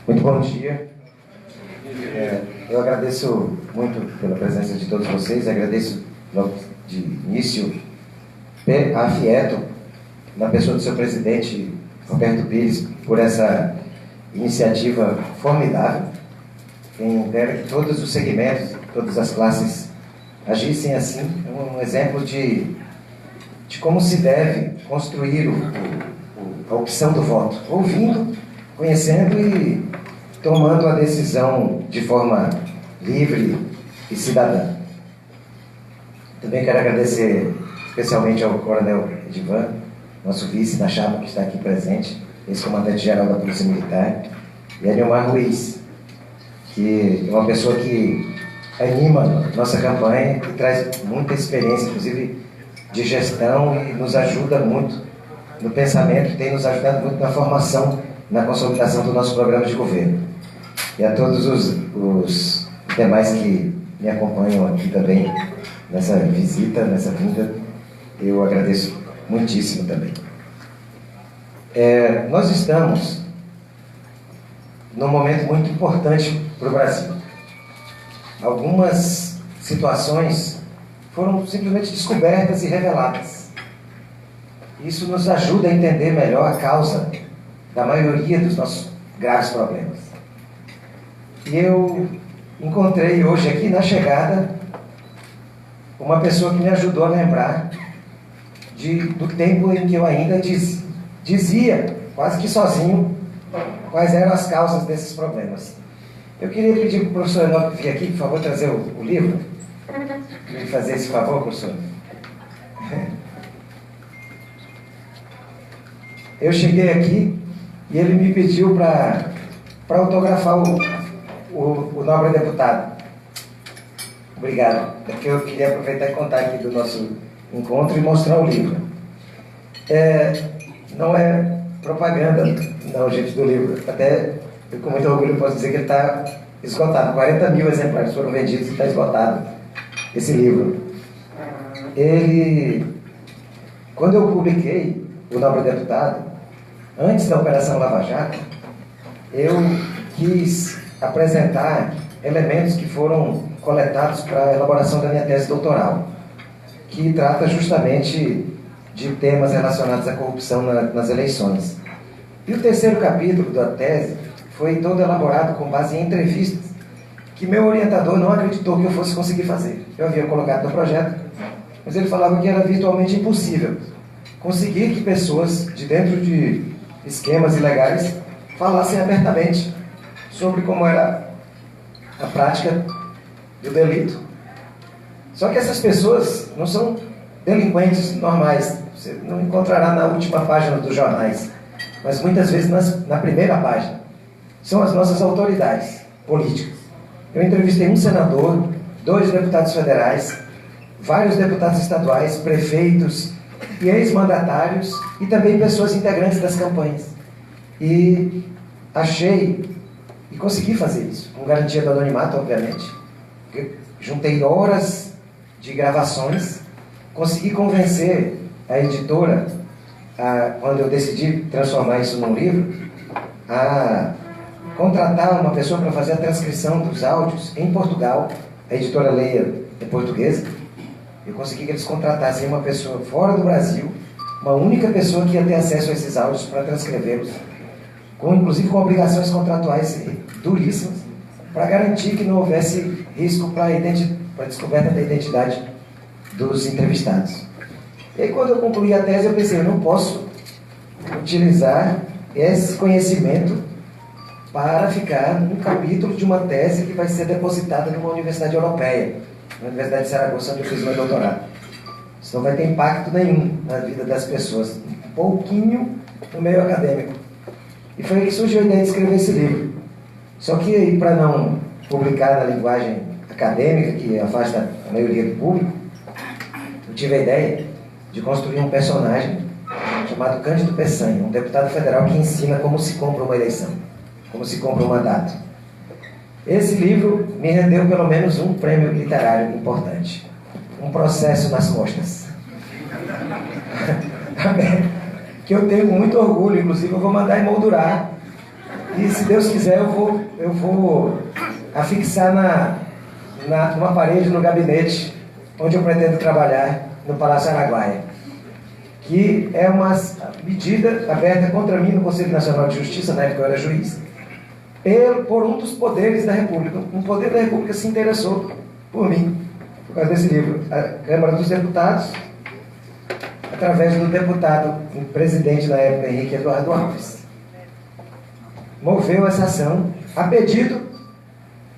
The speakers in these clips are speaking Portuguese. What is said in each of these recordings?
Muito bom dia. Eu agradeço muito pela presença de todos vocês, agradeço logo de início afeto na pessoa do seu presidente, Roberto Pires, por essa iniciativa formidável. Quem dera que todos os segmentos, todas as classes agissem assim, é um exemplo de como se deve construir a opção do voto, ouvindo, conhecendo e tomando a decisão de forma livre e cidadã. Também quero agradecer especialmente ao Coronel Edivan, nosso vice na chapa que está aqui presente, ex-comandante-geral da Polícia Militar, e a Nilmar Ruiz, que é uma pessoa que anima nossa campanha e traz muita experiência, inclusive de gestão, e nos ajuda muito no pensamento, tem nos ajudado muito na formação, na consolidação do nosso programa de governo. E a todos os demais que me acompanham aqui também nessa visita, nessa vinda, eu agradeço muitíssimo também. Nós estamos num momento muito importante para o Brasil. Algumas situações foram simplesmente descobertas e reveladas. Isso nos ajuda a entender melhor a causa da maioria dos nossos graves problemas. E eu encontrei hoje aqui na chegada uma pessoa que me ajudou a lembrar do tempo em que eu ainda dizia, quase que sozinho, quais eram as causas desses problemas. Eu queria pedir para o professor Enoque vir aqui, por favor, trazer o livro. Me fazer esse favor, professor. Eu cheguei aqui e ele me pediu para autografar o nobre deputado. Obrigado. É porque eu queria aproveitar e contar aqui do nosso encontro e mostrar o livro. Não é propaganda, não, gente, do livro. Até, eu com muito orgulho posso dizer que ele está esgotado. 40 mil exemplares foram vendidos e está esgotado esse livro. Quando eu publiquei o nobre deputado, antes da Operação Lava Jato, eu quis apresentar elementos que foram coletados para a elaboração da minha tese doutoral, que trata justamente de temas relacionados à corrupção nas eleições. E o terceiro capítulo da tese foi todo elaborado com base em entrevistas que meu orientador não acreditou que eu fosse conseguir fazer. Eu havia colocado no projeto, mas ele falava que era virtualmente impossível conseguir que pessoas de dentro de esquemas ilegais falassem abertamente sobre como era a prática do delito. Só que essas pessoas não são delinquentes normais. Você não encontrará na última página dos jornais, mas muitas vezes na primeira página. São as nossas autoridades políticas. Eu entrevistei um senador, 2 deputados federais, vários deputados estaduais, prefeitos e ex-mandatários e também pessoas integrantes das campanhas. E achei e consegui fazer isso, com garantia do anonimato, obviamente. Eu juntei horas de gravações, consegui convencer a editora, quando eu decidi transformar isso num livro, a contratar uma pessoa para fazer a transcrição dos áudios em Portugal. A editora Leia é portuguesa. Eu consegui que eles contratassem uma pessoa fora do Brasil, uma única pessoa que ia ter acesso a esses áudios para transcrevê-los, inclusive com obrigações contratuais duríssimas, para garantir que não houvesse risco para a descoberta da identidade dos entrevistados. E aí, quando eu concluí a tese, eu pensei, eu não posso utilizar esse conhecimento para ficar num capítulo de uma tese que vai ser depositada numa universidade europeia, na Universidade de Saragoça, onde eu fiz meu doutorado. Isso não vai ter impacto nenhum na vida das pessoas, um pouquinho no meio acadêmico. E foi aí que surgiu a ideia de escrever esse livro. Só que, para não publicar na linguagem acadêmica, que afasta a maioria do público, eu tive a ideia de construir um personagem chamado Cândido Peçanha, um deputado federal que ensina como se compra uma eleição, como se compra um mandato. Esse livro me rendeu pelo menos um prêmio literário importante. Um processo nas costas. que eu tenho muito orgulho, inclusive eu vou mandar emoldurar. E se Deus quiser eu vou afixar numa parede no gabinete onde eu pretendo trabalhar, no Palácio Araguaia. Que é uma medida aberta contra mim no Conselho Nacional de Justiça, na época eu era juiz, por um dos poderes da República. Um poder da República se interessou por mim, por causa desse livro. A Câmara dos Deputados, através do deputado, o presidente da época, Henrique Eduardo Alves, moveu essa ação a pedido,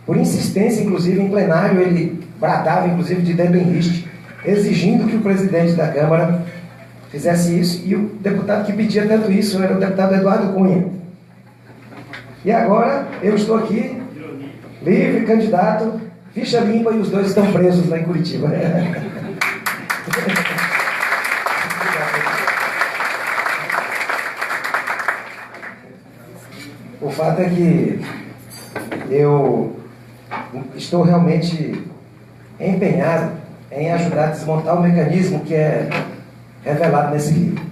por insistência, inclusive em plenário, ele bradava, inclusive, de dedo em riste, exigindo que o presidente da Câmara fizesse isso, e o deputado que pedia tanto isso era o deputado Eduardo Cunha. E agora eu estou aqui, livre, candidato, ficha limpa, e os dois estão presos lá em Curitiba. O fato é que eu estou realmente empenhado em ajudar a desmontar o mecanismo que é revelado nesse livro.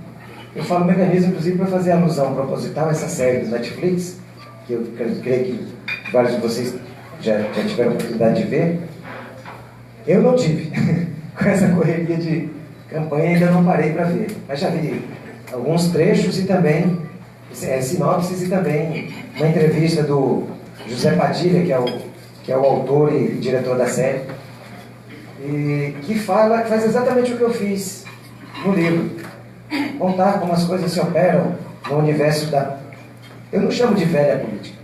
Eu falo mecanismo, inclusive, para fazer alusão proposital a essa série do Netflix, que eu creio que vários de vocês já tiveram a oportunidade de ver. Eu não tive. Com essa correria de campanha ainda não parei para ver. Mas já vi alguns trechos e também sinopses, e também uma entrevista do José Padilha, que é o autor e diretor da série, e que faz exatamente o que eu fiz no livro. Contar como as coisas se operam no universo da... Eu não chamo de velha política.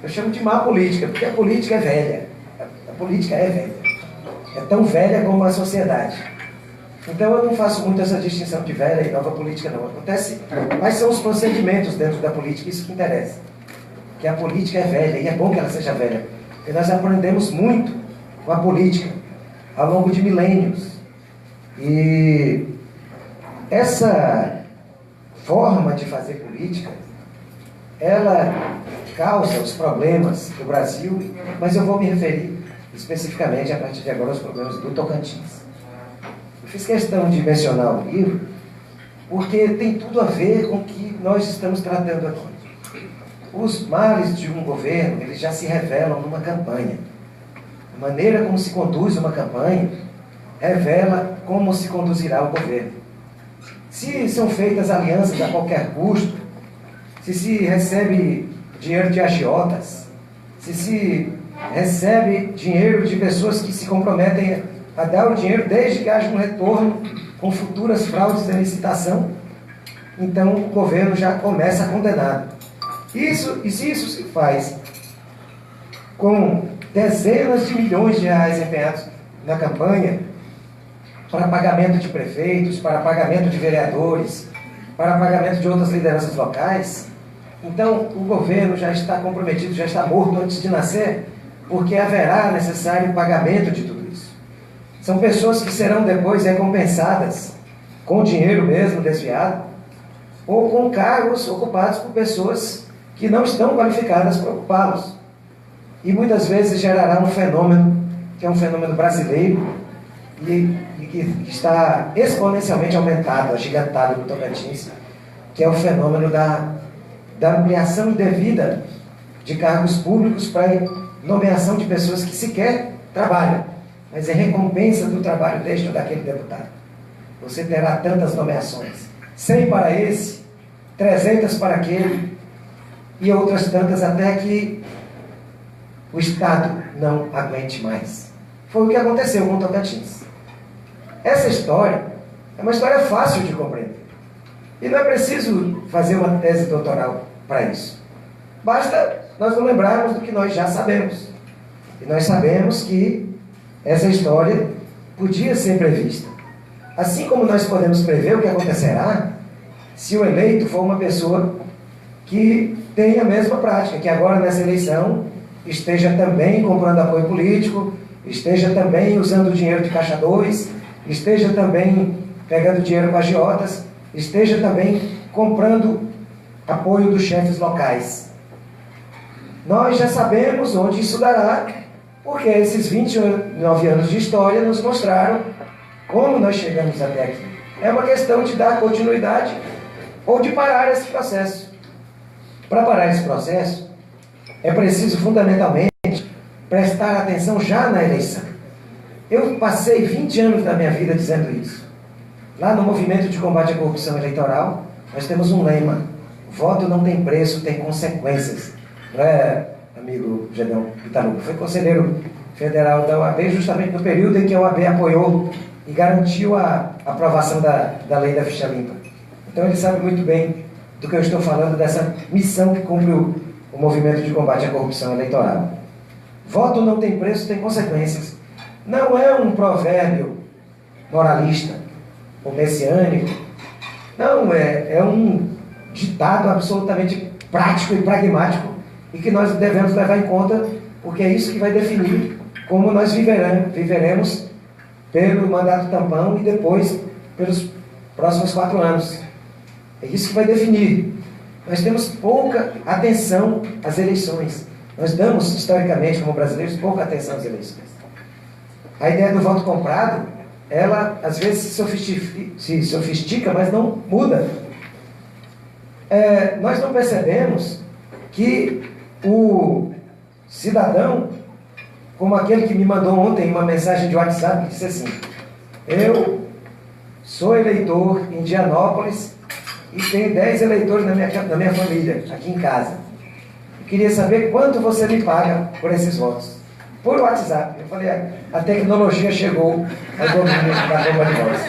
Eu chamo de má política, porque a política é velha. A política é velha. É tão velha como a sociedade. Então eu não faço muito essa distinção de velha e nova política, não. Acontece quais são os procedimentos dentro da política, isso que interessa. Que a política é velha, e é bom que ela seja velha. Porque nós aprendemos muito com a política ao longo de milênios. E essa forma de fazer política, ela causa os problemas do Brasil, mas eu vou me referir especificamente, a partir de agora, aos problemas do Tocantins. Eu fiz questão de mencionar o livro, porque tem tudo a ver com o que nós estamos tratando aqui. Os males de um governo, eles já se revelam numa campanha. A maneira como se conduz uma campanha revela como se conduzirá o governo. Se são feitas alianças a qualquer custo, se recebe dinheiro de agiotas, se recebe dinheiro de pessoas que se comprometem a dar o dinheiro desde que haja um retorno com futuras fraudes da licitação, então o governo já começa condenado. E se isso se faz com dezenas de milhões de reais empenhados na campanha, para pagamento de prefeitos, para pagamento de vereadores, para pagamento de outras lideranças locais, então o governo já está comprometido, já está morto antes de nascer, porque haverá necessário pagamento de tudo isso. São pessoas que serão depois recompensadas com dinheiro mesmo desviado, ou com cargos ocupados por pessoas que não estão qualificadas para ocupá-los. E muitas vezes gerará um fenômeno, que é um fenômeno brasileiro, e que está exponencialmente aumentado, agigantado no Tocantins, que é o fenômeno da ampliação indevida de cargos públicos para nomeação de pessoas que sequer trabalham, mas é recompensa do trabalho deste ou daquele deputado. Você terá tantas nomeações, 100 para esse, 300 para aquele, e outras tantas até que o Estado não aguente mais. Foi o que aconteceu com o Tocantins. Essa história é uma história fácil de compreender. E não é preciso fazer uma tese doutoral para isso. Basta nós nos lembrarmos do que nós já sabemos. E nós sabemos que essa história podia ser prevista. Assim como nós podemos prever o que acontecerá se o eleito for uma pessoa que tem a mesma prática, que agora nessa eleição esteja também comprando apoio político, esteja também usando dinheiro de Caixa 2, esteja também pegando dinheiro com agiotas, esteja também comprando apoio dos chefes locais. Nós já sabemos onde isso dará, porque esses 29 anos de história nos mostraram como nós chegamos até aqui. É uma questão de dar continuidade ou de parar esse processo. Para parar esse processo, é preciso fundamentalmente prestar atenção já na eleição. Eu passei 20 anos da minha vida dizendo isso. Lá no Movimento de Combate à Corrupção Eleitoral, nós temos um lema: voto não tem preço, tem consequências. Não é, amigo Gedão Itaú? Foi conselheiro federal da OAB justamente no período em que a OAB apoiou e garantiu a aprovação da lei da ficha limpa. Então ele sabe muito bem do que eu estou falando, dessa missão que cumpre o Movimento de Combate à Corrupção Eleitoral. Voto não tem preço, tem consequências. Não é um provérbio moralista ou messiânico. Não, é um ditado absolutamente prático e pragmático e que nós devemos levar em conta, porque é isso que vai definir como nós viveremos pelo mandato tampão e depois pelos próximos 4 anos. É isso que vai definir. Nós temos pouca atenção às eleições. Nós damos, historicamente, como brasileiros, pouca atenção às eleições. A ideia do voto comprado, ela às vezes se sofistica, mas não muda. Nós não percebemos que o cidadão, como aquele que me mandou ontem uma mensagem de WhatsApp, que disse assim: eu sou eleitor em Indianópolis e tenho 10 eleitores na minha família, aqui em casa. Eu queria saber quanto você me paga por esses votos. Por WhatsApp. Eu falei, a tecnologia chegou ao domínio da compra de votos.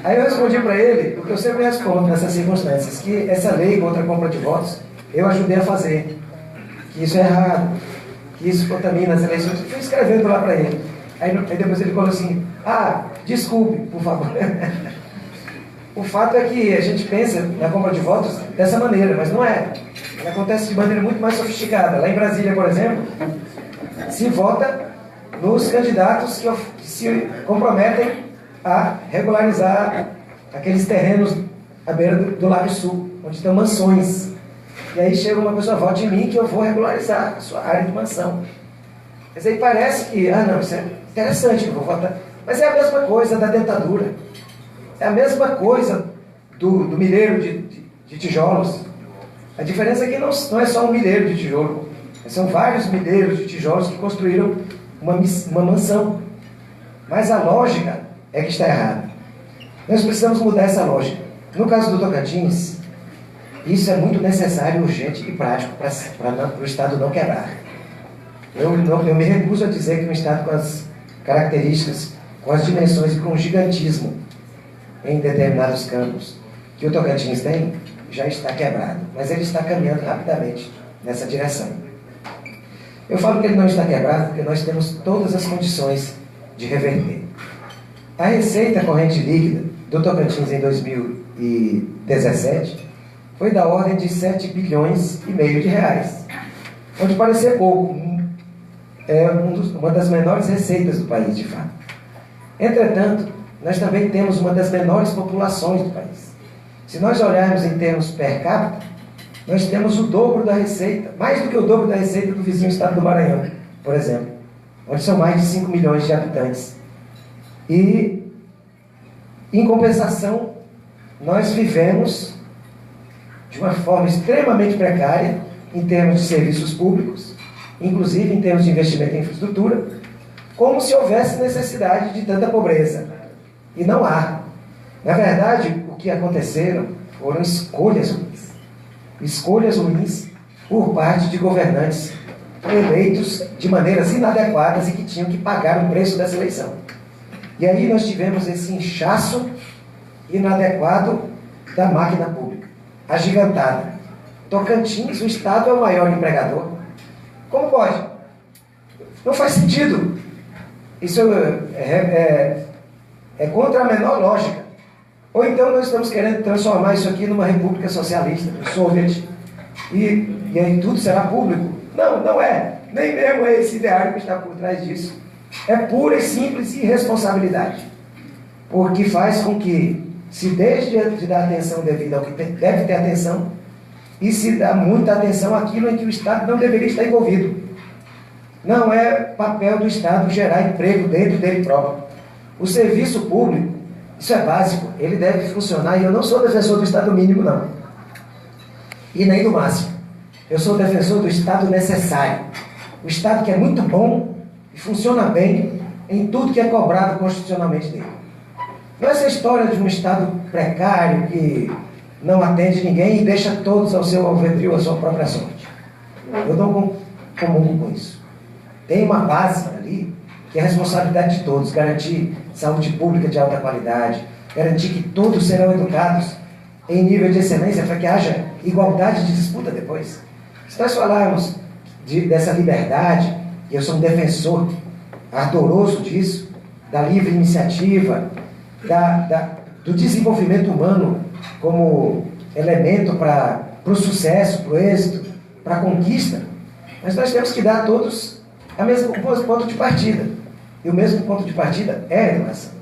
Aí eu respondi para ele, o que eu sempre respondo nessas circunstâncias, que essa lei contra a compra de votos, eu ajudei a fazer. Que isso é errado, que isso contamina as eleições. Eu fui escrevendo lá para ele. Aí depois ele falou assim, desculpe, por favor. O fato é que a gente pensa na compra de votos dessa maneira, mas não é. Ela acontece de maneira muito mais sofisticada. Lá em Brasília, por exemplo, se vota nos candidatos que se comprometem a regularizar aqueles terrenos à beira do Lago Sul, onde estão mansões. E aí chega uma pessoa, vote em mim que eu vou regularizar a sua área de mansão. Mas aí parece que, não, isso é interessante, eu vou votar. Mas é a mesma coisa da dentadura. É a mesma coisa do milheiro de tijolos. A diferença é que não é só um milheiro de tijolo. São vários milheiros de tijolos que construíram uma mansão. Mas a lógica é que está errada. Nós precisamos mudar essa lógica. No caso do Tocantins, isso é muito necessário, urgente e prático para o Estado não quebrar. Eu me recuso a dizer que um Estado com as características, com as dimensões e com o gigantismo em determinados campos que o Tocantins tem, já está quebrado. Mas ele está caminhando rapidamente nessa direção. Eu falo que ele não está quebrado porque nós temos todas as condições de reverter. A receita corrente líquida do Tocantins em 2017 foi da ordem de 7 bilhões e meio de reais. Pode parecer pouco, é uma das menores receitas do país, de fato. Entretanto, nós também temos uma das menores populações do país. Se nós olharmos em termos per capita, nós temos o dobro da receita, mais do que o dobro da receita do vizinho estado do Maranhão, por exemplo, onde são mais de 5 milhões de habitantes. E, em compensação, nós vivemos de uma forma extremamente precária em termos de serviços públicos, inclusive em termos de investimento em infraestrutura, como se houvesse necessidade de tanta pobreza. E não há. Na verdade, o que aconteceram foram escolhas ruins. Escolhas ruins por parte de governantes eleitos de maneiras inadequadas e que tinham que pagar o preço dessa eleição. E aí nós tivemos esse inchaço inadequado da máquina pública, agigantada. Tocantins, o Estado é o maior empregador. Como pode? Não faz sentido. Isso é contra a menor lógica. Ou então nós estamos querendo transformar isso aqui numa república socialista, no Soviet, e aí tudo será público. Não, não é. Nem mesmo é esse ideário que está por trás disso. É pura e simples irresponsabilidade. Porque faz com que se deixe de dar atenção devida ao que deve ter atenção e se dá muita atenção àquilo em que o Estado não deveria estar envolvido. Não é papel do Estado gerar emprego dentro dele próprio. O serviço público Isso é básico, ele deve funcionar, e eu não sou defensor do Estado mínimo, não. E nem do máximo. Eu sou defensor do Estado necessário. O Estado que é muito bom e funciona bem em tudo que é cobrado constitucionalmente dele. Não é essa história de um Estado precário que não atende ninguém e deixa todos ao seu alvedrio, à sua própria sorte. Eu não comungo com isso. Tem uma base ali que é a responsabilidade de todos, garantir saúde pública de alta qualidade, garantir que todos serão educados em nível de excelência para que haja igualdade de disputa depois. Se nós falarmos dessa liberdade, e eu sou um defensor ardoroso disso, da livre iniciativa, do desenvolvimento humano como elemento para o sucesso, para o êxito, para a conquista, mas nós temos que dar a todos o mesmo ponto de partida. E o mesmo ponto de partida é a educação.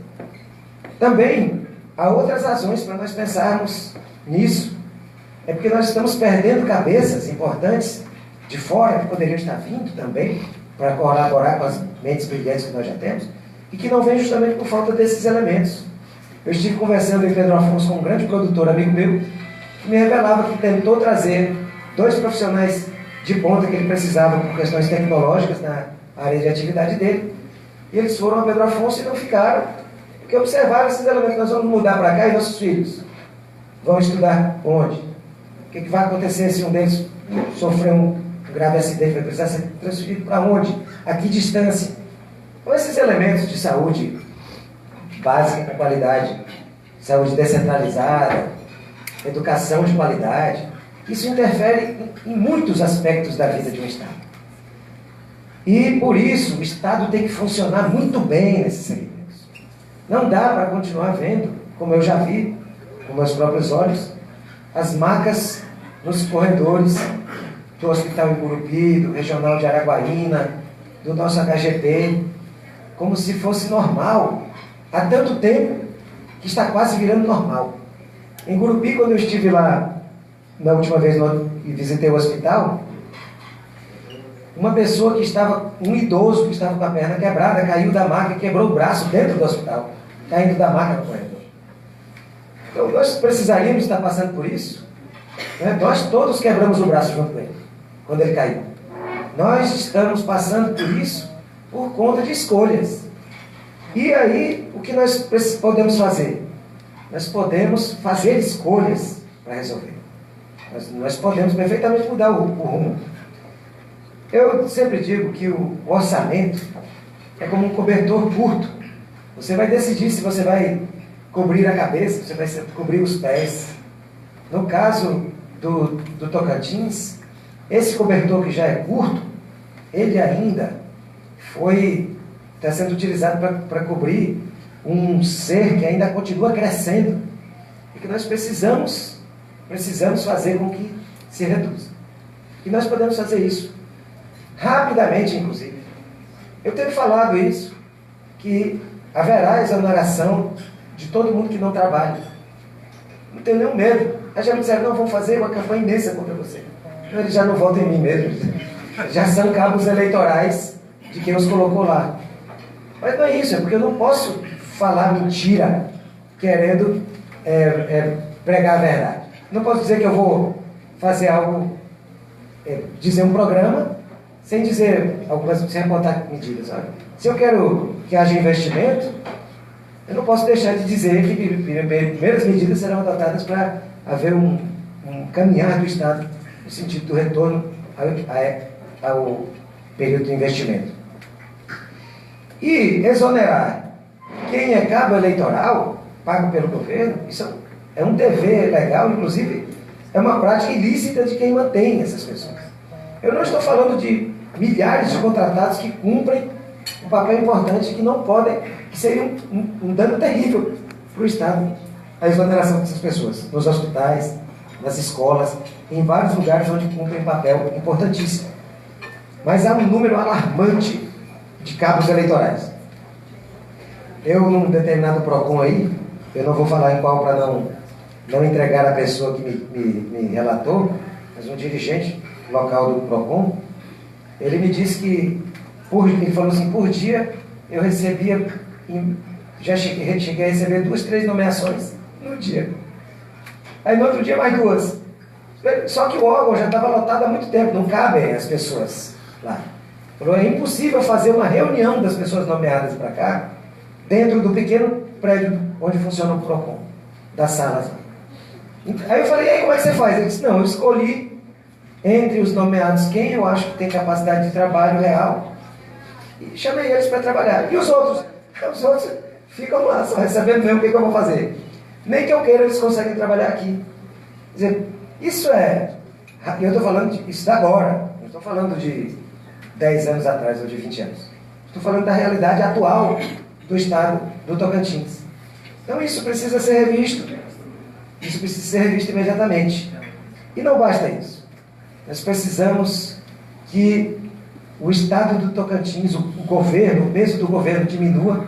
Também há outras razões para nós pensarmos nisso. É porque nós estamos perdendo cabeças importantes de fora, que poderiam estar vindo também, para colaborar com as mentes brilhantes que nós já temos, e que não vêm justamente por falta desses elementos. Eu estive conversando em Pedro Afonso com um grande produtor amigo meu, que me revelava que tentou trazer 2 profissionais de ponta que ele precisava por questões tecnológicas na área de atividade dele, e eles foram a Pedro Afonso e não ficaram, porque observaram esses elementos. Nós vamos mudar para cá e nossos filhos vão estudar onde? O que vai acontecer se um deles sofrer um grave acidente, vai precisar ser transferido para onde? A que distância? Então, esses elementos de saúde básica com qualidade, saúde descentralizada, educação de qualidade, isso interfere em muitos aspectos da vida de um Estado. E, por isso, o Estado tem que funcionar muito bem nesses segmentos. Não dá para continuar vendo, como eu já vi, com meus próprios olhos, as macas nos corredores do Hospital Igurupi, do Regional de Araguaína, do nosso HGP, como se fosse normal. Há tanto tempo que está quase virando normal. Em Gurupi, quando eu estive lá, na última vez e visitei o hospital, uma pessoa que estava, um idoso que estava com a perna quebrada, caiu da maca e quebrou o braço dentro do hospital, caindo da maca no corredor. Então, nós precisaríamos estar passando por isso. Né? Nós todos quebramos o braço junto com ele, quando ele caiu. Nós estamos passando por isso por conta de escolhas. E aí, o que nós podemos fazer? Nós podemos fazer escolhas para resolver. Nós podemos perfeitamente mudar o rumo. Eu sempre digo que o orçamento é como um cobertor curto. Você vai decidir se você vai cobrir a cabeça, se você vai cobrir os pés. No caso do Tocantins, esse cobertor que já é curto, ele ainda está sendo utilizado para cobrir um ser que ainda continua crescendo e que nós precisamos fazer com que se reduza. E nós podemos fazer isso rapidamente, inclusive. Eu tenho falado isso, que haverá exoneração de todo mundo que não trabalha. Não tenho nenhum medo. Aí já me disseram, não, vamos fazer uma campanha imensa contra você. Eles já não votam em mim mesmo. Já são cabos eleitorais de quem os colocou lá. Mas não é isso, é porque eu não posso falar mentira querendo pregar a verdade. Não posso dizer que eu vou fazer algo, dizer um programa, sem dizer algumas, sem apontar medidas. Olha, se eu quero que haja investimento, eu não posso deixar de dizer que primeiras medidas serão adotadas para haver um caminhar do Estado no sentido do retorno ao período de investimento. E exonerar quem é cabo eleitoral, pago pelo governo, isso é um dever legal, inclusive é uma prática ilícita de quem mantém essas pessoas. Eu não estou falando de milhares de contratados que cumprem um papel importante que não podem, que seria um dano terrível para o Estado, a exoneração dessas pessoas, nos hospitais, nas escolas, em vários lugares onde cumprem um papel importantíssimo. Mas há um número alarmante de cabos eleitorais. Eu, num determinado PROCON aí, eu não vou falar em qual para não entregar a pessoa que me relatou, mas um dirigente local do PROCON, ele me disse que, ele falou assim, por dia eu recebia Já cheguei a receber 2, 3 nomeações no dia. Aí no outro dia mais 2. Só que o órgão já estava lotado há muito tempo, não cabem as pessoas lá. Falou, é impossível fazer uma reunião das pessoas nomeadas para cá dentro do pequeno prédio onde funciona o PROCON, das salas lá. Aí eu falei, e aí como é que você faz? Ele disse, não, eu escolhi entre os nomeados quem eu acho que tem capacidade de trabalho real e chamei eles para trabalhar. E os outros? Os outros ficam lá, só recebendo mesmo o que eu vou fazer. Nem que eu queira, eles conseguem trabalhar aqui. Quer dizer, isso é... Eu estou falando isso da agora, não estou falando de 10 anos atrás ou de 20 anos. Estou falando da realidade atual do estado do Tocantins. Então isso precisa ser revisto. Isso precisa ser revisto imediatamente. E não basta isso. Nós precisamos que o estado do Tocantins, o governo, o peso do governo diminua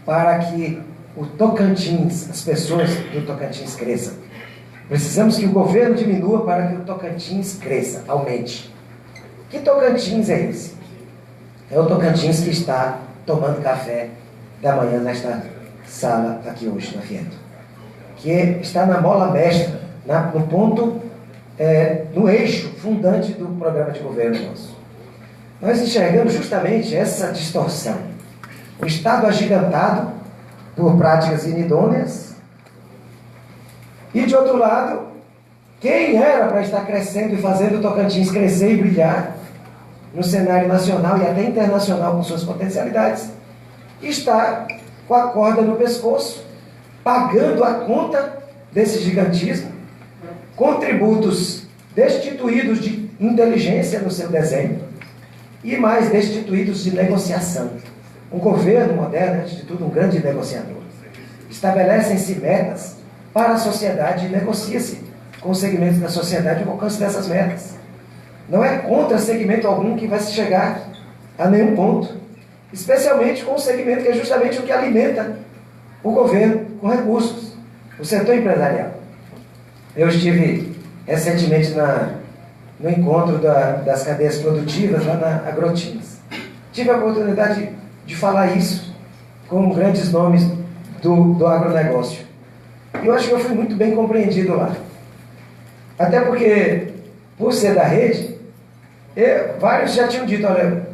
para que o Tocantins, as pessoas do Tocantins cresçam. Precisamos que o governo diminua para que o Tocantins cresça, aumente. Que Tocantins é esse? É o Tocantins que está tomando café da manhã nesta sala aqui hoje, na Fiento. Que está na mola mestra, no ponto, no eixo fundante do programa de governo nosso. Nós enxergamos justamente essa distorção. O Estado agigantado por práticas inidôneas e, de outro lado, quem era para estar crescendo e fazendo o Tocantins crescer e brilhar no cenário nacional e até internacional com suas potencialidades, está com a corda no pescoço, pagando a conta desse gigantismo, com tributos destituídos de inteligência no seu desenho e mais destituídos de negociação. Um governo moderno, antes de tudo, um grande negociador. Estabelecem-se metas para a sociedade e negocia-se com os segmentos da sociedade o alcance dessas metas. Não é contra segmento algum que vai se chegar a nenhum ponto, especialmente com o segmento que é justamente o que alimenta o governo com recursos, o setor empresarial. Eu estive recentemente no encontro das cadeias produtivas lá na Agrotins. Tive a oportunidade de falar isso com grandes nomes do agronegócio. E eu acho que eu fui muito bem compreendido lá. Até porque, por ser da rede, vários já tinham dito, olha,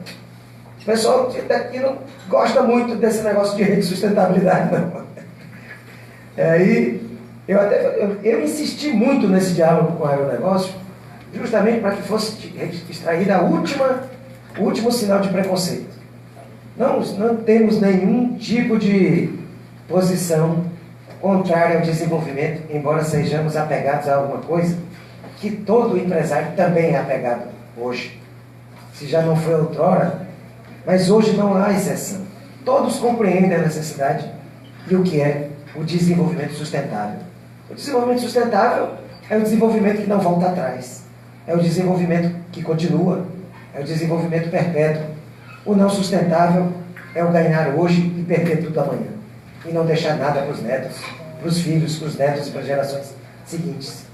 o pessoal daqui não gosta muito desse negócio de rede de sustentabilidade, não. E eu insisti muito nesse diálogo com o agronegócio, justamente para que fosse extraída o último sinal de preconceito. Não temos nenhum tipo de posição contrária ao desenvolvimento, embora sejamos apegados a alguma coisa que todo empresário também é apegado hoje. Se já não foi outrora, mas hoje não há exceção. Todos compreendem a necessidade e o que é o desenvolvimento sustentável. O desenvolvimento sustentável é o desenvolvimento que não volta atrás. É o desenvolvimento que continua. É o desenvolvimento perpétuo. O não sustentável é o ganhar hoje e perder tudo amanhã. E não deixar nada para os netos, para os filhos, para os netos e para as gerações seguintes.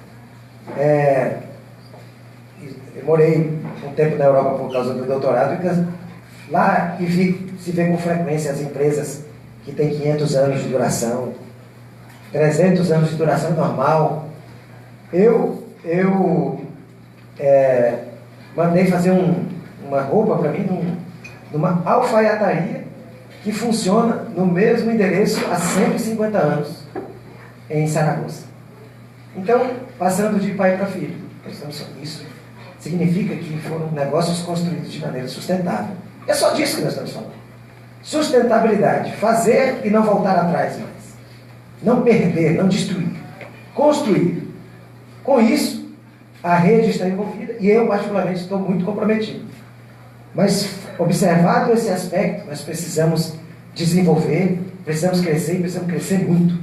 Eu morei um tempo na Europa por causa do doutorado, e lá se vê com frequência as empresas que têm 500 anos de duração, 300 anos de duração normal. Eu mandei fazer uma roupa para mim numa alfaiataria que funciona no mesmo endereço há 150 anos, em Saragoça. Então, passando de pai para filho, isso significa que foram negócios construídos de maneira sustentável. É só disso que nós estamos falando. Sustentabilidade, fazer e não voltar atrás mais. Não perder, não destruir. Construir. Com isso, a rede está envolvida e eu, particularmente, estou muito comprometido. Mas, observado esse aspecto, nós precisamos desenvolver, precisamos crescer e precisamos crescer muito.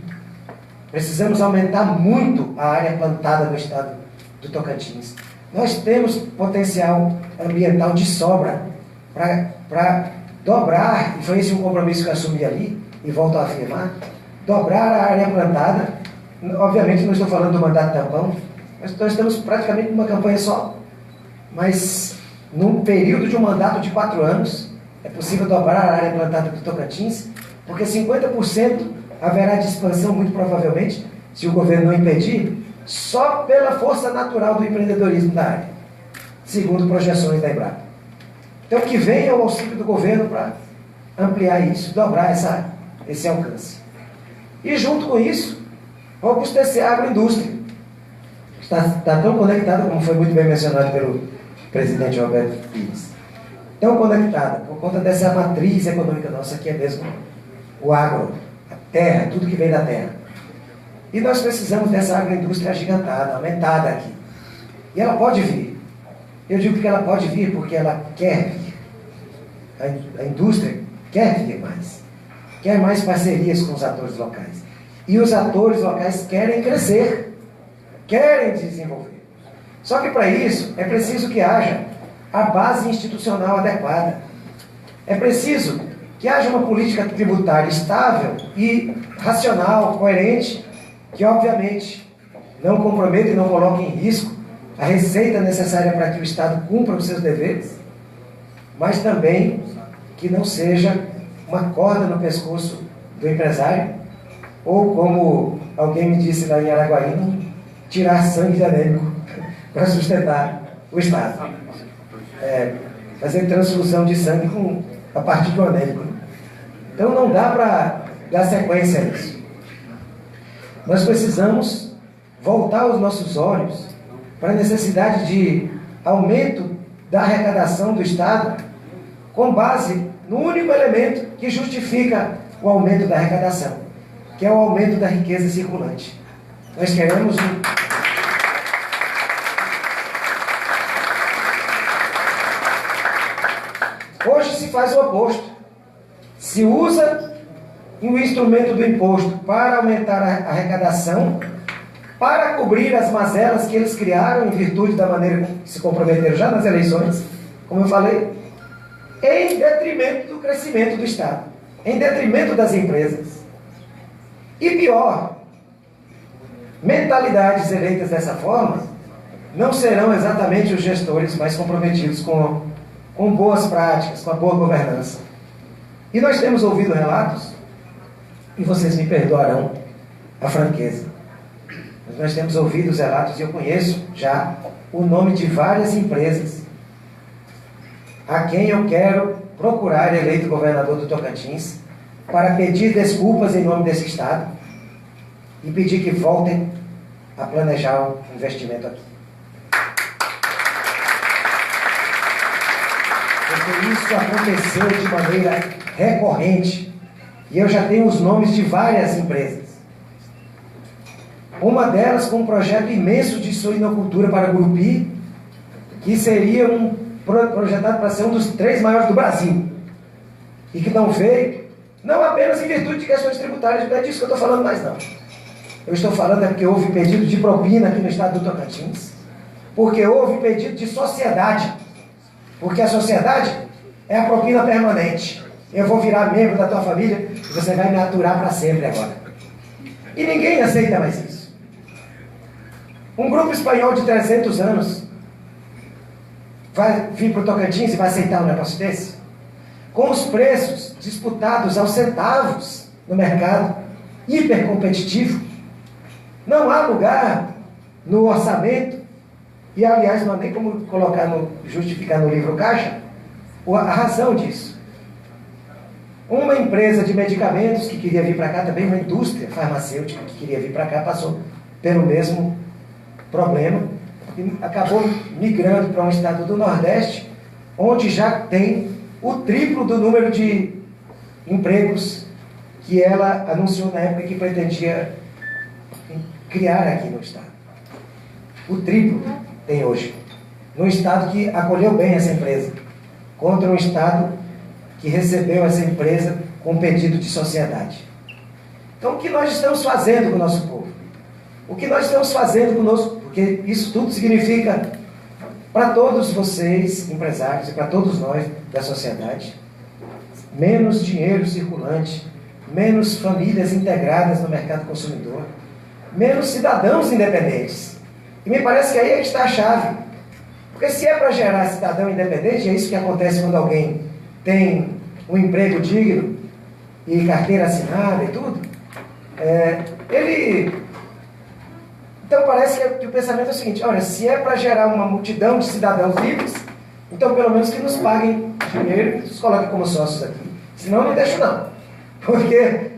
Precisamos aumentar muito a área plantada no estado do Tocantins. Nós temos potencial ambiental de sobra para dobrar, e foi esse um compromisso que eu assumi ali, e volto a afirmar, dobrar a área plantada. Obviamente não estou falando do mandato tampão, mas nós estamos praticamente numa campanha só. Mas num período de um mandato de 4 anos, é possível dobrar a área plantada do Tocantins porque 50% haverá de expansão, muito provavelmente, se o governo não impedir, só pela força natural do empreendedorismo da área, segundo projeções da Embrapa. Então, que venha o auxílio do governo para ampliar isso, dobrar esse alcance. E, junto com isso, robustecer a agroindústria. Está tão conectada, como foi muito bem mencionado pelo presidente Roberto Pires. Tão conectada, por conta dessa matriz econômica nossa, que é mesmo o agro, a terra, tudo que vem da terra. E nós precisamos dessa agroindústria agigantada, aumentada aqui. E ela pode vir. Eu digo que ela pode vir porque ela quer vir. A indústria quer vir mais. Quer mais parcerias com os atores locais. E os atores locais querem crescer. Querem desenvolver. Só que para isso é preciso que haja a base institucional adequada. É preciso que haja uma política tributária estável e racional, coerente, que obviamente não comprometa e não coloque em risco a receita necessária para que o Estado cumpra os seus deveres, mas também que não seja uma corda no pescoço do empresário, ou como alguém me disse lá em Araguaína, tirar sangue de anêmico para sustentar o Estado. Fazer transfusão de sangue a partir do anêmico. Então não dá para dar sequência a isso. Nós precisamos voltar os nossos olhos para a necessidade de aumento da arrecadação do Estado com base no único elemento que justifica o aumento da arrecadação, que é o aumento da riqueza circulante. Nós queremos Hoje se faz o oposto. Se usa o instrumento do imposto para aumentar a arrecadação, para cobrir as mazelas que eles criaram em virtude da maneira que se comprometeram já nas eleições, como eu falei, em detrimento do crescimento do Estado, em detrimento das empresas. E pior, mentalidades eleitas dessa forma não serão exatamente os gestores mais comprometidos com boas práticas, com a boa governança. E nós temos ouvido relatos, e vocês me perdoarão a franqueza, mas nós temos ouvido os relatos, e eu conheço já o nome de várias empresas a quem eu quero procurar eleito governador do Tocantins para pedir desculpas em nome desse Estado e pedir que voltem a planejar o investimento aqui. Porque isso aconteceu de maneira recorrente. E eu já tenho os nomes de várias empresas. Uma delas com um projeto imenso de suinocultura para Gurupi, que seria projetado para ser um dos 3 maiores do Brasil. E que não veio, não apenas em virtude de questões tributárias, não é disso que eu estou falando mais não. Eu estou falando porque houve pedido de propina aqui no estado do Tocantins, porque houve pedido de sociedade. Porque a sociedade é a propina permanente. Eu vou virar membro da tua família e você vai me aturar para sempre agora. E ninguém aceita mais isso. Um grupo espanhol de 300 anos vai vir para o Tocantins e vai aceitar um negócio desse? Com os preços disputados aos centavos no mercado, hipercompetitivo, não há lugar no orçamento. E, aliás, não há nem como justificar no livro caixa a razão disso. Uma empresa de medicamentos que queria vir para cá, também uma indústria farmacêutica que queria vir para cá, passou pelo mesmo problema e acabou migrando para um estado do Nordeste, onde já tem o triplo do número de empregos que ela anunciou na época que pretendia criar aqui no estado. O triplo tem hoje. Num estado que acolheu bem essa empresa, contra um estado que recebeu essa empresa com pedido de sociedade. Então, o que nós estamos fazendo com o nosso povo? O que nós estamos fazendo conosco? Porque isso tudo significa, para todos vocês, empresários, e para todos nós da sociedade, menos dinheiro circulante, menos famílias integradas no mercado consumidor, menos cidadãos independentes. E me parece que aí é que está a chave. Porque se é para gerar cidadão independente, é isso que acontece quando alguém tem um emprego digno, e carteira assinada e tudo, então parece que o pensamento é o seguinte: olha, se é para gerar uma multidão de cidadãos livres, então pelo menos que nos paguem dinheiro e nos coloquem como sócios aqui. Senão não deixo não. Porque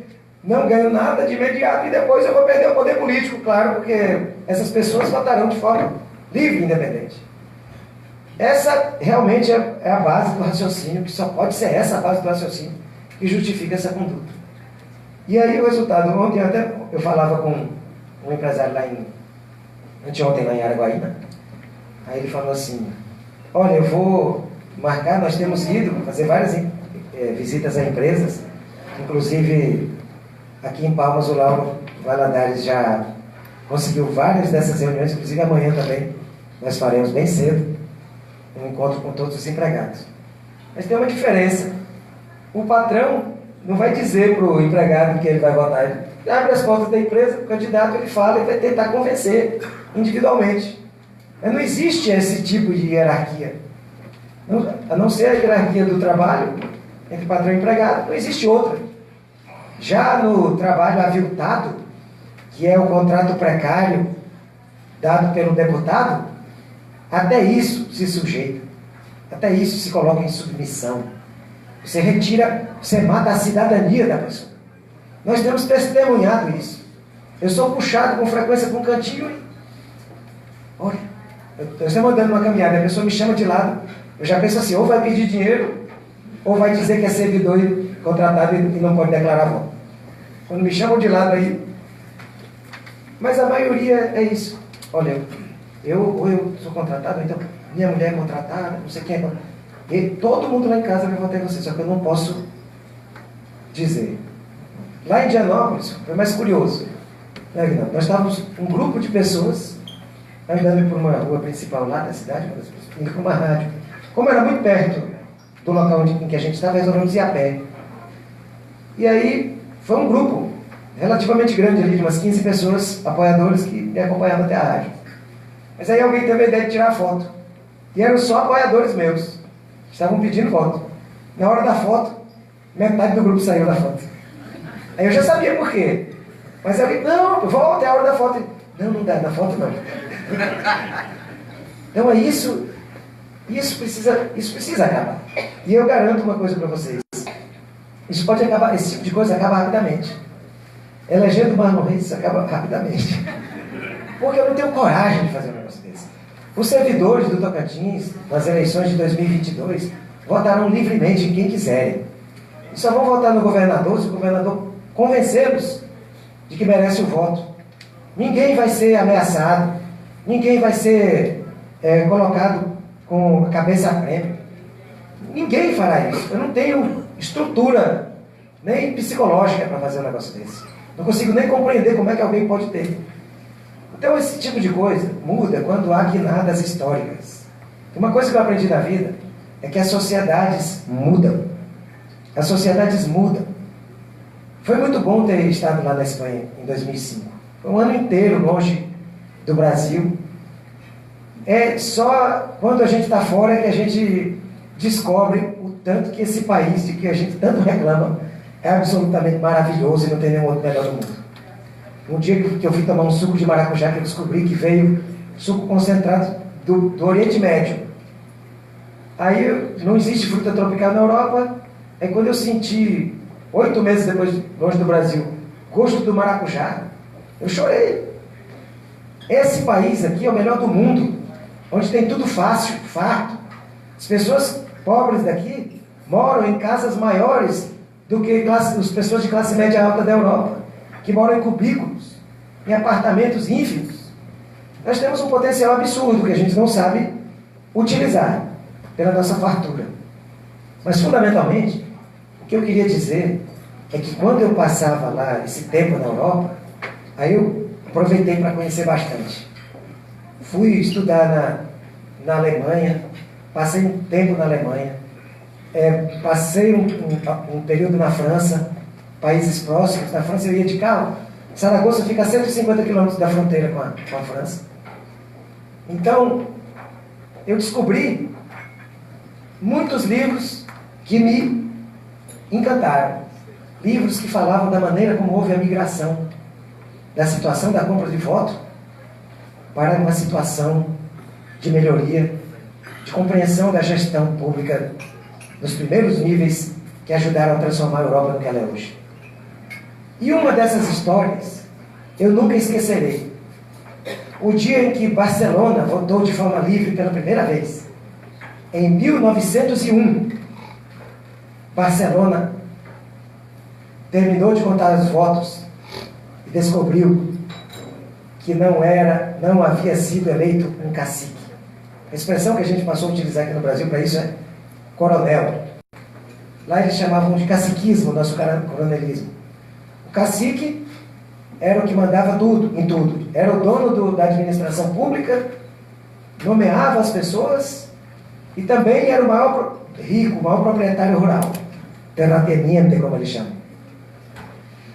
não ganho nada de imediato e depois eu vou perder o poder político, claro, porque essas pessoas votarão de forma livre e independente. Essa realmente é a base do raciocínio, que só pode ser essa a base do raciocínio que justifica essa conduta. E aí o resultado, ontem até eu falava com um empresário anteontem lá em Araguaína, aí ele falou assim: olha, eu vou marcar, nós temos ido fazer várias visitas a empresas, inclusive aqui em Palmas o Lauro Valadares já conseguiu várias dessas reuniões, inclusive amanhã também nós faremos bem cedo um encontro com todos os empregados. Mas tem uma diferença: o patrão não vai dizer para o empregado que ele vai votar. Ele abre as portas da empresa, o candidato ele fala e vai tentar convencer individualmente. Mas não existe esse tipo de hierarquia. A não ser a hierarquia do trabalho entre patrão e empregado, não existe outra. Já no trabalho aviltado, que é o contrato precário dado pelo deputado, até isso se sujeita, até isso se coloca em submissão. Você retira, você mata a cidadania da pessoa. Nós temos testemunhado isso. Eu sou puxado com frequência para um cantinho e... olha, eu estou andando numa caminhada, a pessoa me chama de lado, eu já penso assim: ou vai pedir dinheiro, ou vai dizer que é servidor contratado e não pode declarar voto. Quando me chamam de lado aí... Mas a maioria é isso. Olha, ou eu sou contratado, então minha mulher é contratada, não sei quem é. E todo mundo lá em casa vai votar em você, só que eu não posso dizer. Lá em Indianópolis, foi mais curioso. Nós estávamos um grupo de pessoas andando por uma rua principal lá da cidade, indo para uma rádio. Como era muito perto do local em que a gente estava, resolvemos ir a pé. E aí foi um grupo relativamente grande ali, de umas 15 pessoas, apoiadores, que me acompanhavam até a rádio. Mas aí alguém teve a ideia de tirar foto. E eram só apoiadores meus. Estavam pedindo foto. Na hora da foto, metade do grupo saiu da foto. Aí eu já sabia por quê. Mas eu disse: não, volta, é a hora da foto. Não dá, na foto não. Então é isso precisa acabar. E eu garanto uma coisa para vocês: isso pode acabar, esse tipo de coisa acaba rapidamente. Elegendo Marlon Reis acaba rapidamente. Porque eu não tenho coragem de fazer um negócio desse. Os servidores do Tocantins, nas eleições de 2022, votarão livremente em quem quiserem. E só vão votar no governador se o governador convencê-los de que merece o voto. Ninguém vai ser ameaçado, ninguém vai ser colocado com a cabeça a prêmio. Ninguém fará isso. Eu não tenho estrutura nem psicológica para fazer um negócio desse. Não consigo nem compreender como é que alguém pode ter. Então esse tipo de coisa muda quando há guinadas históricas. Uma coisa que eu aprendi na vida é que as sociedades mudam. As sociedades mudam. Foi muito bom ter estado lá na Espanha em 2005. Foi um ano inteiro longe do Brasil. É só quando a gente está fora que a gente descobre o tanto que esse país, de que a gente tanto reclama, é absolutamente maravilhoso e não tem nenhum outro melhor do mundo. Um dia que eu fui tomar um suco de maracujá, que eu descobri que veio suco concentrado do Oriente Médio. Aí não existe fruta tropical na Europa. Aí quando eu senti, 8 meses depois, longe do Brasil, gosto do maracujá, eu chorei. Esse país aqui é o melhor do mundo, onde tem tudo fácil, farto. As pessoas pobres daqui moram em casas maiores do que as pessoas de classe média alta da Europa, que moram em cubículos, em apartamentos ínfimos. Nós temos um potencial absurdo que a gente não sabe utilizar pela nossa fartura. Mas, fundamentalmente, o que eu queria dizer é que quando eu passava lá esse tempo na Europa, aí eu aproveitei para conhecer bastante. Fui estudar na Alemanha, passei um tempo na Alemanha, passei um período na França, países próximos. Na França eu ia de carro. Saragoça fica a 150 quilômetros da fronteira com a França. Então, eu descobri muitos livros que me encantaram. livros que falavam da maneira como houve a migração da situação da compra de voto para uma situação de melhoria, de compreensão da gestão pública nos primeiros níveis que ajudaram a transformar a Europa no que ela é hoje. E uma dessas histórias eu nunca esquecerei. O dia em que Barcelona votou de forma livre pela primeira vez. Em 1901, Barcelona terminou de contar os votos e descobriu que não havia sido eleito um cacique. A expressão que a gente passou a utilizar aqui no Brasil para isso é coronel. Lá eles chamavam de caciquismo, nosso coronelismo. O cacique era o que mandava tudo, em tudo. Era o dono da administração pública, nomeava as pessoas e também era o maior rico, o maior proprietário rural. Terrateniente, como eles chamam.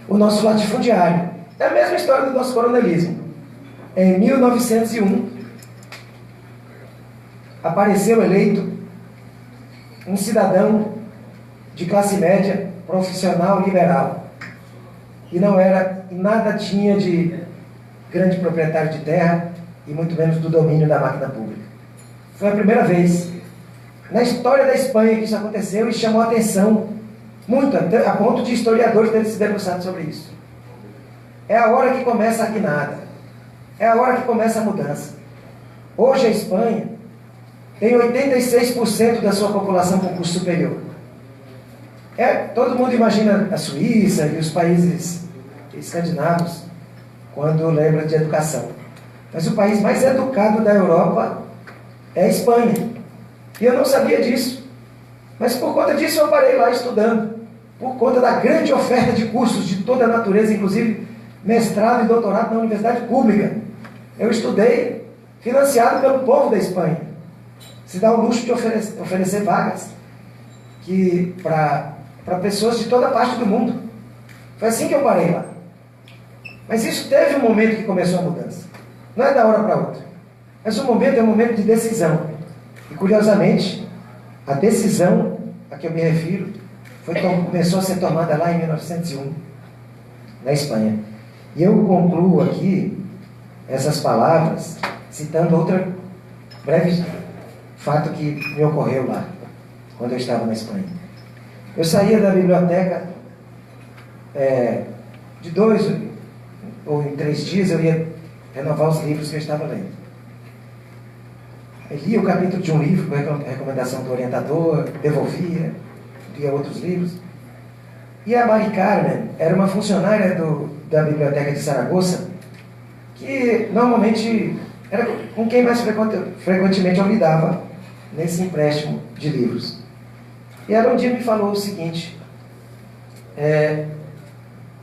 O nosso latifundiário. É a mesma história do nosso coronelismo. Em 1901, apareceu eleito um cidadão de classe média, profissional, liberal. E nada tinha de grande proprietário de terra e muito menos do domínio da máquina pública. Foi a primeira vez na história da Espanha que isso aconteceu e chamou a atenção muito, a ponto de historiadores terem se debruçado sobre isso. É a hora que começa a guinada. É a hora que começa a mudança. Hoje a Espanha tem 86% da sua população com curso superior. Todo mundo imagina a Suíça e os países escandinavos quando lembra de educação. Mas o país mais educado da Europa é a Espanha. E eu não sabia disso. Mas por conta disso eu parei lá estudando. Por conta da grande oferta de cursos de toda a natureza, inclusive mestrado e doutorado na universidade pública. Eu estudei financiado pelo povo da Espanha. Se dá o luxo de oferecer vagas para pessoas de toda parte do mundo. Foi assim que eu parei lá. Mas isso teve um momento que começou a mudança. Não é da hora para outra. Mas o momento é um momento de decisão. E curiosamente, a decisão a que eu me refiro começou a ser tomada lá em 1901, na Espanha. E eu concluo aqui essas palavras citando outro breve fato que me ocorreu lá, quando eu estava na Espanha. Eu saía da biblioteca, de 2 ou em 3 dias eu ia renovar os livros que eu estava lendo. Eu lia o capítulo de um livro com recomendação do orientador, devolvia, lia outros livros. E a Mari Carmen era uma funcionária da biblioteca de Saragoça, que normalmente era com quem mais frequentemente eu lidava nesse empréstimo de livros. E ela um dia me falou o seguinte: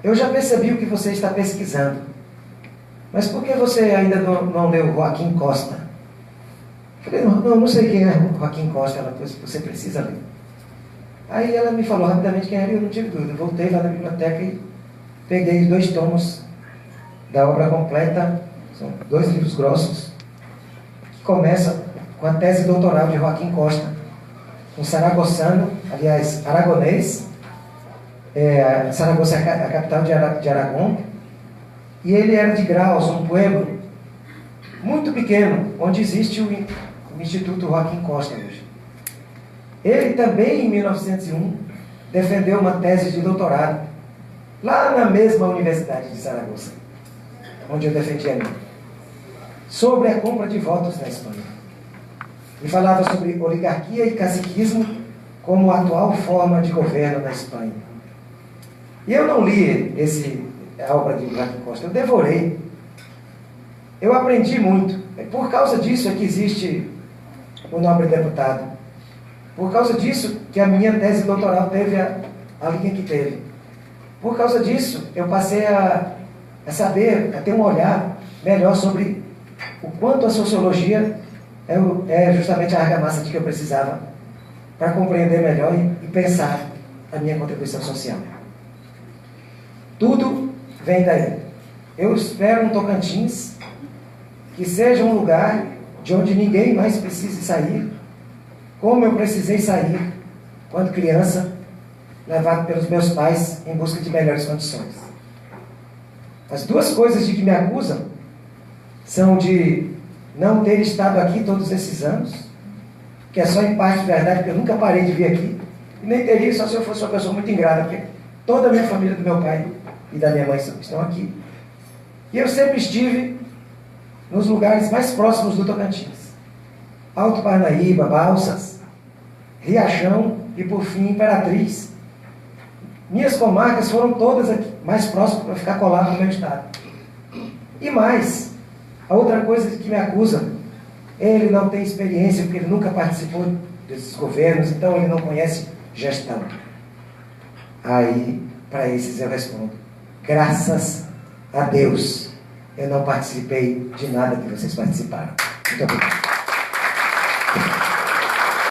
eu já percebi o que você está pesquisando, mas por que você ainda não leu Joaquim Costa? Eu falei, não sei quem é Joaquim Costa. Ela disse, você precisa ler. Aí ela me falou rapidamente quem era e eu não tive dúvida. Eu voltei lá na biblioteca e peguei 2 tomos da obra completa, são 2 livros grossos, que começam com a tese doutoral de Joaquim Costa, um saragoçano, aliás, aragonês. Saragoça é a capital de Aragão, e ele era de Graus, um pueblo muito pequeno, onde existe o Instituto Joaquim Costa hoje. Ele também, em 1901, defendeu uma tese de doutorado, lá na mesma Universidade de Saragoça, onde eu defendi a minha, sobre a compra de votos na Espanha. E falava sobre oligarquia e caciquismo como a atual forma de governo na Espanha. E eu não li a obra de Joaquim Costa, eu devorei. Eu aprendi muito. Por causa disso é que existe o nobre deputado. Por causa disso que a minha tese doutoral teve a linha que teve. Por causa disso, eu passei a saber, a ter um olhar melhor sobre o quanto a sociologia é justamente a argamassa de que eu precisava para compreender melhor e pensar a minha contribuição social. Tudo vem daí. Eu espero um Tocantins que seja um lugar de onde ninguém mais precise sair, como eu precisei sair quando criança, levado pelos meus pais em busca de melhores condições. As duas coisas de que me acusam são de não ter estado aqui todos esses anos, que é só em parte verdade, porque eu nunca parei de vir aqui, e nem teria só se eu fosse uma pessoa muito ingrata, porque toda a minha família do meu pai e da minha mãe estão aqui. E eu sempre estive nos lugares mais próximos do Tocantins. Alto Parnaíba, Balsas, Riachão e, por fim, Imperatriz. Minhas comarcas foram todas aqui, mais próximas para ficar colado no meu estado. E mais, a outra coisa que me acusa, ele não tem experiência, porque ele nunca participou desses governos, então ele não conhece gestão. Aí, para esses eu respondo, graças a Deus, eu não participei de nada que vocês participaram. Muito obrigado.